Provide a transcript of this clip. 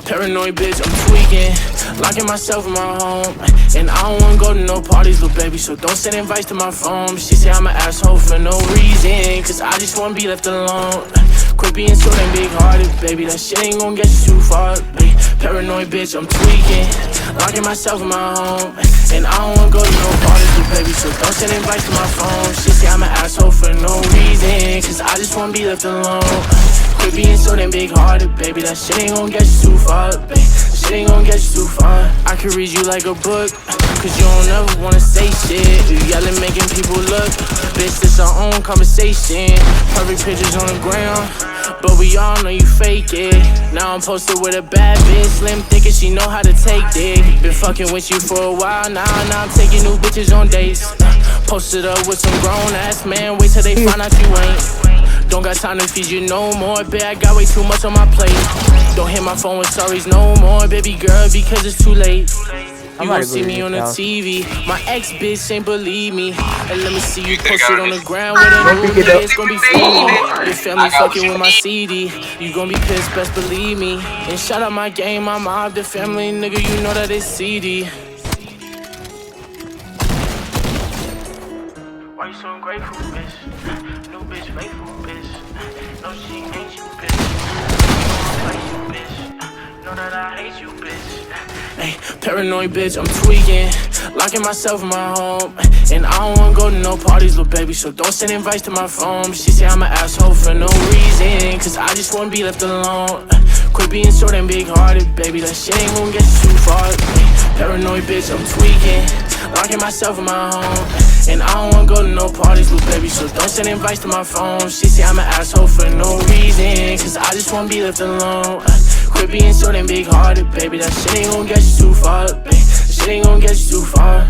Paranoid bitch, I'm tweaking, locking myself in my home. And I don't wanna go to no parties, little baby, so don't send invites to my phone. She say I'm an asshole for no reason, cause I just wanna be left alone. Quit being so damn big-hearted, baby, that shit ain't gon' get you too far, baby. Paranoid bitch, I'm tweaking, locking myself in my home. And I don't wanna go to no parties, little baby, so don't send invites to my phone. She say I'm an asshole for no reason, cause I just wanna be left alone. Quit being so damn big-hearted, baby, that shit ain't gon' get you too far, baby. That shit ain't gon' get you too far. I could read you like a book, cause you don't ever wanna say shit. You yelling, making people look. Bitch, this our own conversation. Perfect pictures on the ground, but we all know you fake it. Now I'm posted with a bad bitch, slim thick and she know how to take dick. Been fucking with you for a while now I'm taking new bitches on dates. Posted up with some grown ass man, wait till they find out you ain't. Don't got time to feed you no more, bitch, I got way too much on my plate. Don't hit my phone with sorries no more, baby girl, because it's too late. You gon' see me on the TV, my ex-bitch ain't believe me. And let me see you posted on the ground with a new nigga, it's gon' be free. Your family fucking with my CD, you gon' be pissed, best believe me. And shout out my game, my mob, the family, nigga, you know that it's CD. Why you so ungrateful, bitch? New bitch, faithful, bitch. No, she ain't you, bitch. I hate you, bitch. Know that I hate you, bitch. Hey, paranoid bitch, I'm tweaking, locking myself in my home. And I don't wanna go to no parties, little baby, so don't send invites to my phone. She say I'm an asshole for no reason, cause I just wanna be left alone. Quit being so damn big-hearted, baby, that shit ain't gon' get you too far. Paranoid bitch, I'm tweaking, locking myself in my home. And I don't wanna go to no parties, little baby, so don't send invites to my phone. She say I'm an asshole for no reason, cause I just wanna be left alone. Quit being so damn big-hearted, baby, that shit ain't gon' get you too far, baby. That shit ain't gon' get you too far.